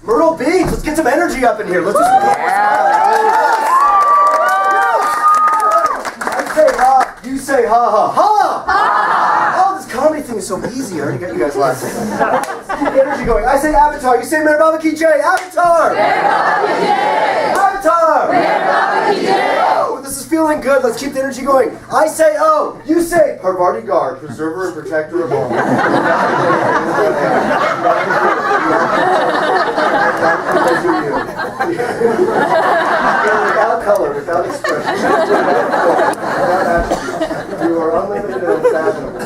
Myrtle Beach, let's get some energy up in here. Let's just I say ha, you say ha ha ha. Oh, this comedy thing is so easy. I already got you guys last time. Let's keep the energy going. I say Avatar, you say Mayor Baba Ki Jay. Avatar! Mayor Baba Ki Jay! Avatar! Mayor Baba Ki Jay! Oh, this is feeling good. Let's keep the energy going. I say oh, you say Parvati Garg, preserver and protector of all. Without color, without expression, without attributes, you are unlimited and unfathomable.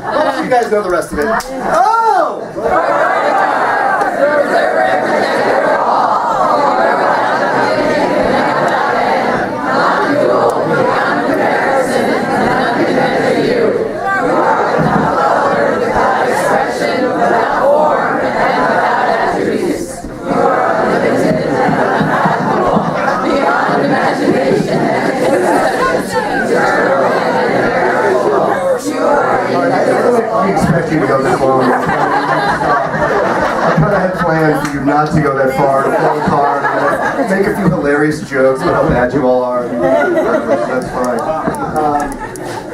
Most of you guys know the rest of it. Oh! You to go that long. I kind of had planned for you not to go that far, to pull the car, and make a few hilarious jokes about how bad you all are. That's fine.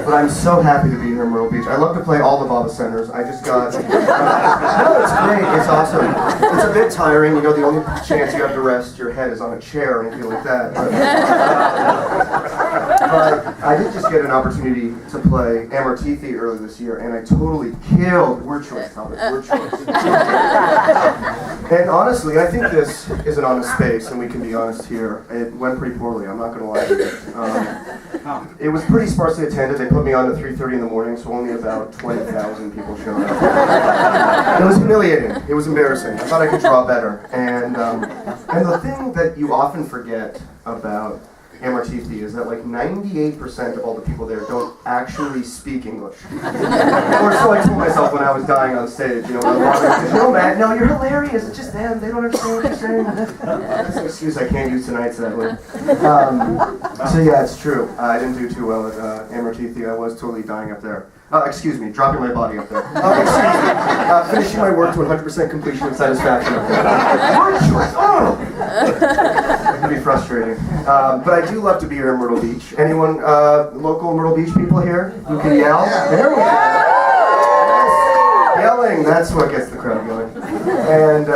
But I'm so happy to be here in Myrtle Beach. I love to play all the Baba Centers. I just got... no, it's great. It's awesome. It's a bit tiring. You know, the only chance you have to rest your head is on a chair and feel like that. But I did just get an opportunity to play Amartithi earlier this year, and I totally killed Word Choice, Thomas. Word Choice. And honestly, I think this is an honest space, and we can be honest here. It went pretty poorly. I'm not going to lie to you. It was pretty sparsely attended. They put me on at 3:30 in the morning, so only about 20,000 people showed up. It was humiliating. It was embarrassing. I thought I could draw better. And the thing that you often forget about Amartithi is that like 98% of all the people there don't actually speak English. Or so I told myself when I was dying on stage, you know, when I was walking, no man, no, you're hilarious, it's just them, they don't understand what you're saying. That's an excuse I can't use tonight, sadly. So yeah, it's true. I didn't do too well at Amartithi. I was totally dying up there. Excuse me, dropping my body up there. Excuse me, finishing my work to 100% completion and satisfaction up there. Word choice, oh! It can be frustrating. But I do love to be here in Myrtle Beach. Anyone, local Myrtle Beach people here who can yell? There we go. Yes. Yelling, that's what gets the crowd going. And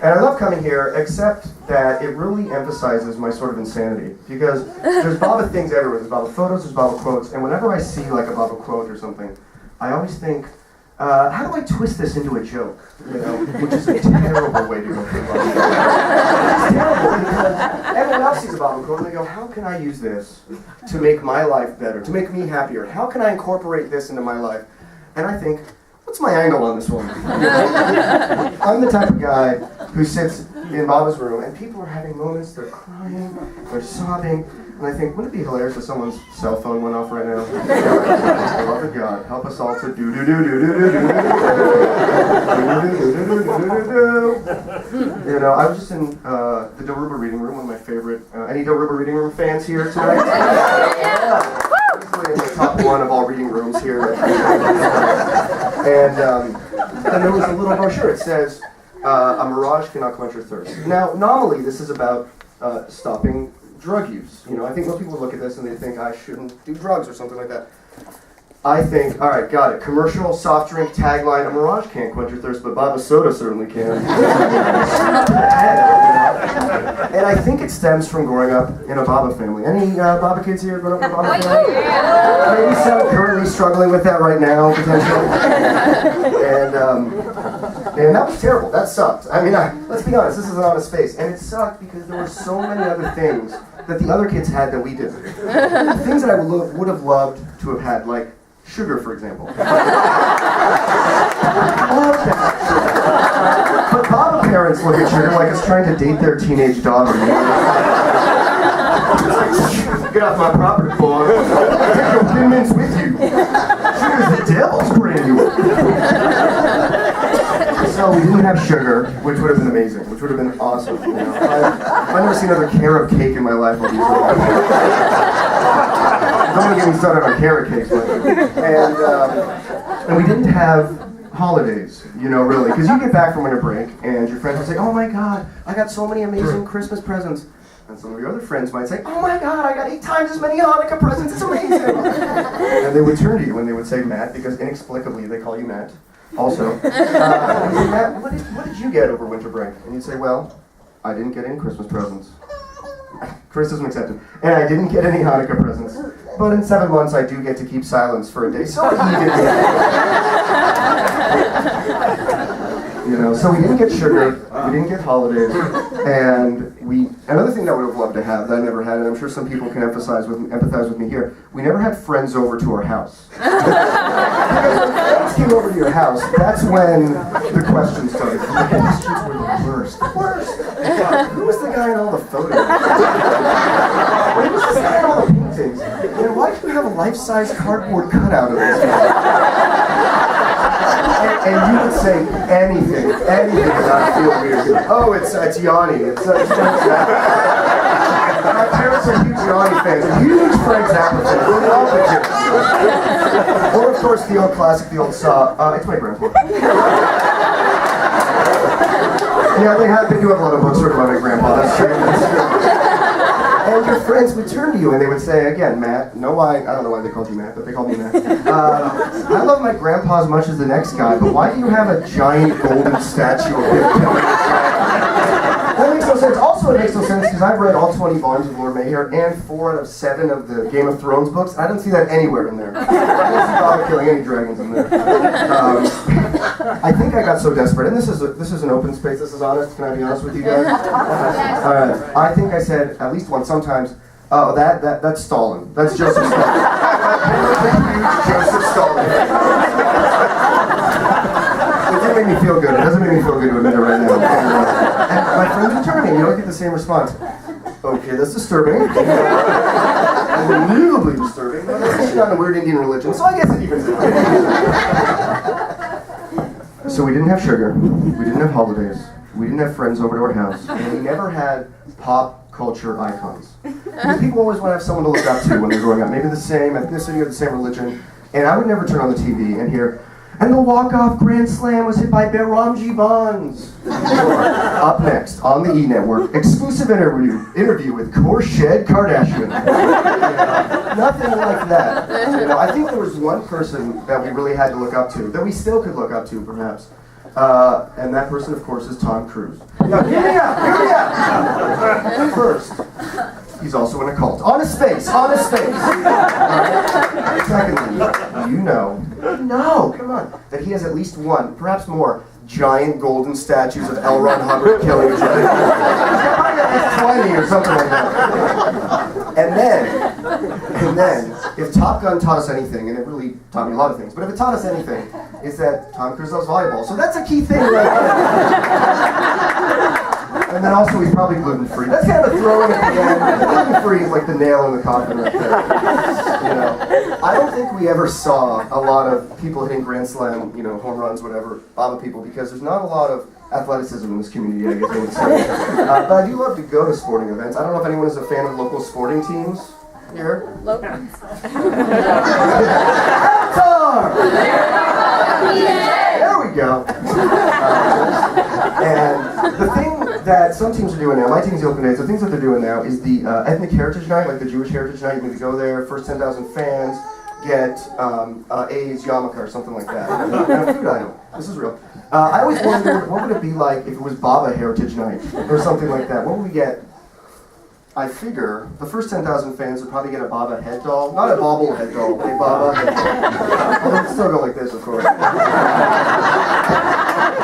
I love coming here, except that it really emphasizes my sort of insanity. Because there's Baba things everywhere. There's Baba photos, there's Baba quotes, and whenever I see like a Baba quote or something, I always think, how do I twist this into a joke? You know, which is a terrible way to go through Baba. It's terrible because everyone else sees a Baba quote and they go, how can I use this to make my life better, to make me happier? How can I incorporate this into my life? And I think, what's my angle on this one? I'm the type of guy who sits in Baba's room and people are having moments, they're crying, they're sobbing, and I think, wouldn't it be hilarious if someone's cell phone went off right now? Beloved God, help us all to do-do-do-do-do-do-do-do-do-do-do-do-do-do. You know, I was just in the Daruba reading room, one of my favorite, any Daruba reading room fans here tonight? Yeah. In the top one of all reading rooms here. And there was a little brochure. It says, a mirage cannot quench your thirst. Now, normally this is about stopping drug use. You know, I think most people look at this and they think I shouldn't do drugs or something like that. I think, all right, got it. Commercial soft drink tagline, a mirage can't quench your thirst, but Baba Soda certainly can. And I think it stems from growing up in a Baba family. Any Baba kids here growing up in a Baba family? Maybe some currently struggling with that right now, potentially. And that was terrible. That sucked. I mean, let's be honest, this is an honest space. And it sucked because there were so many other things that the other kids had that we didn't. Things that I would have loved to have had, like sugar, for example. But Baba parents look at sugar like it's trying to date their teenage daughter. Get off my property, boy. Take your Thin Mints with you. Sugar's the devil's brand new. So we didn't have sugar, which would have been amazing, which would have been awesome. You know? I've never seen another carrot cake in my life. Don't get me started on carrot cakes, and we didn't have holidays, really. Because you get back from winter break, and your friends will say, oh my God, I got so many amazing Christmas presents. And some of your other friends might say, oh my God, I got 8 times as many Hanukkah presents, it's amazing. And they would turn to you and they would say, Matt, because inexplicably they call you Matt, also. And say, Matt, what did you get over winter break? And you'd say, well, I didn't get any Christmas presents. Criticism accepted. And I didn't get any Hanukkah presents. But in 7 months, I do get to keep silence for a day. So he didn't so we didn't get sugar, we didn't get holidays, and another thing that I would have loved to have that I never had, and I'm sure some people can empathize with me here, we never had friends over to our house. Because when friends came over to your house, that's when the questions started. The questions were the worst. The worst! Who was the guy in all the photos? Who was this guy in all the paintings? And why do you have a life-size cardboard cutout of this guy? And you would say anything to not feel weird. Oh, it's Yanni. My parents are huge Yanni fans, huge Frank Zappa fans. They love the kid. Or, of course, the old classic, the old saw. It's my grandpa. Yeah, they do have a lot of books written about my grandpa. That's true. And your friends would turn to you and they would say, again, Matt, I don't know why they called you Matt, but they called me Matt. I love my grandpa as much as the next guy, but why do you have a giant golden statue of him? That makes no sense. Also, it makes no sense because I've read all 20 volumes of Lord Mayhew and 4 out of 7 of the Game of Thrones books. I don't see that anywhere in there. I don't see Bob killing any dragons in there. I think I got so desperate, and this is an open space. This is honest. Can I be honest with you guys? All right. I think I said at least once, sometimes. Oh, that's Stalin. That's Joseph Stalin. Joseph Stalin. It didn't make me feel good. It doesn't make me feel good to admit it right now. And my friends are turning. You don't get the same response. Okay, that's disturbing. Unbelievably disturbing. But it's not a weird Indian religion, so I guess it evens out. So we didn't have sugar. We didn't have holidays. We didn't have friends over to our house. And we never had pop culture icons. Because people always want to have someone to look up to when they're growing up. Maybe the same ethnicity or the same religion. And I would never turn on the TV and hear, and the walk-off grand slam was hit by Behramji Bonds. Up next, on the E! Network, exclusive interview with Khorshid Kardashian. Nothing like that. I think there was one person that we really had to look up to, that we still could look up to, perhaps. And that person, of course, is Tom Cruise. Now, hear me out! First, he's also in a cult. On his face! Secondly, come on, that he has at least one, perhaps more, giant golden statues of L. Ron Hubbard killing each other. 20 or something like that. And then, if Top Gun taught us anything, and it really taught me a lot of things, but if it taught us anything, is that Tom Cruise loves volleyball. So that's a key thing right there. And then also he's probably gluten-free. That's kind of a throw in at the end. Gluten-free is like the nail in the coffin right there. I don't think we ever saw a lot of people hitting grand slam, home runs, whatever, on the people, because there's not a lot of athleticism in this community, I guess I would say. But I do love to go to sporting events. I don't know if anyone is a fan of local sporting teams here. Local. There we go. And the thing that some teams are doing now, my team's the Open Days, the things that they're doing now is the ethnic heritage night, like the Jewish heritage night. You need to go there, first 10,000 fans get A's yarmulke or something like that. And a food item. This is real. I always wondered, what would it be like if it was Baba Heritage Night or something like that? What would we get? I figure the first 10,000 fans would probably get a Baba head doll. Not a bobble head doll, but a Baba head doll. Although it'd still go like this, of course.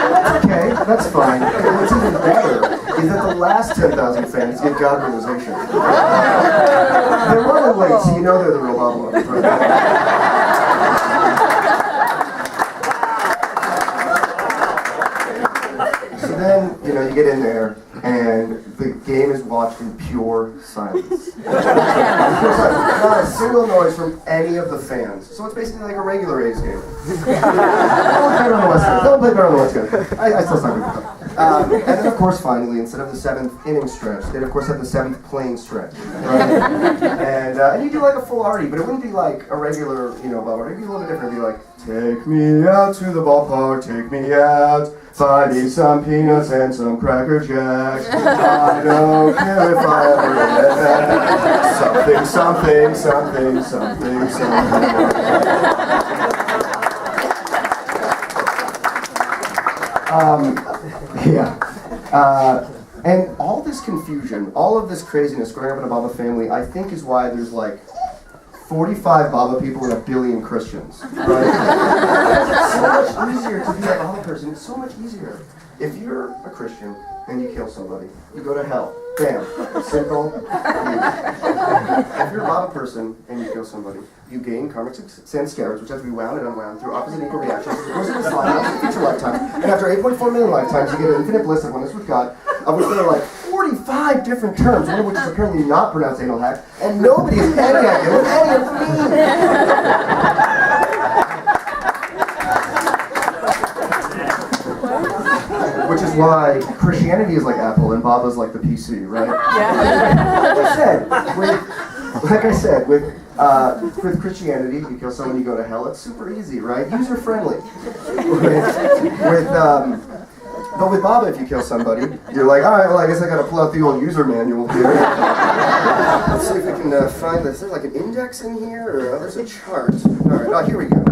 That's okay, that's fine. And what's even better is that the last 10,000 fans get God realization. They're running late, so you know they're the real Baba. So then, you get in there, and the game is watched in pure silence. Not a single noise from any of the fans. So it's basically like a regular A's game. Don't play better on the West Coast. I still suck with it. And then, of course, finally, instead of the 7th inning stretch, they'd, of course, have the 7th playing stretch. Right? And you do like a full arty, but it wouldn't be like a regular, ball. It'd be a little bit different. It'd be like, take me out to the ballpark, take me out. Find me some peanuts and some Cracker Jacks. I don't care if I ever get that. Something. And all this confusion, all of this craziness growing up in a Baba family, I think is why there's like 45 Baba people and 1 billion Christians, right? It's so much easier to be a Baba person. It's so much easier. If you're a Christian and you kill somebody, you go to hell. Bam. Simple. Easy. If you're a Baba person and you kill somebody, you gain karmic sanskaras, which have to be wound and unwound through opposite equal reactions. It goes into slide, future lifetimes. And after 8.4 million lifetimes, you get infinite bliss of oneness with God, of which there are like 45 different terms, one of which is apparently not pronounced anal hack, and nobody is any idea what any of them mean. Which is why Christianity is like Apple and Baba's like the PC, right? Yeah. Like I said, with Christianity, you kill someone, you go to hell. It's super easy, right? User friendly. But with Baba, if you kill somebody, you're like, all right, well, I guess I gotta pull out the old user manual here. Let's see if we can find this. Is there like an index in here, or there's a chart? All right, here we go.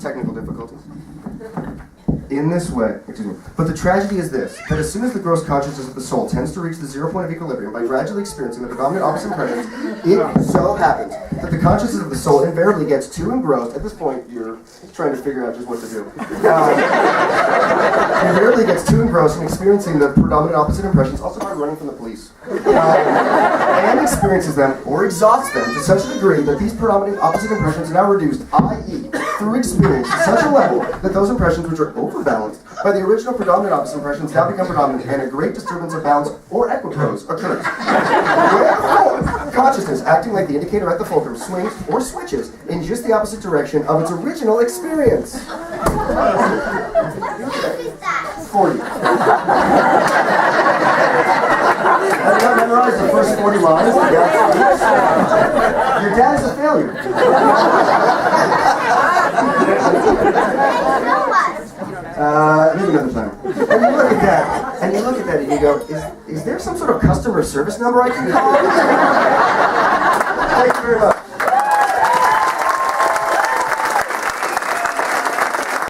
Technical difficulties. In this way, but the tragedy is this, that as soon as the gross consciousness of the soul tends to reach the 0 point of equilibrium by gradually experiencing the predominant opposite impressions, it so happens that the consciousness of the soul invariably gets too engrossed. At this point, you're trying to figure out just what to do. Invariably gets too engrossed in experiencing the predominant opposite impressions, also by running from the police, and experiences them or exhausts them to such a degree that these predominant opposite impressions are now reduced, i.e., through experience, to such a level that those impressions which are overbalanced by the original predominant opposite impressions now become predominant, and a great disturbance of balance or equipoise occurs. Wherefore, consciousness, acting like the indicator at the fulcrum, swings or switches in just the opposite direction of its original experience. 40. Have you not memorized the first 40 lines? Your dad is a failure. Maybe another time. And you look at that, and you go, is there some sort of customer service number I can call? Thank you very much.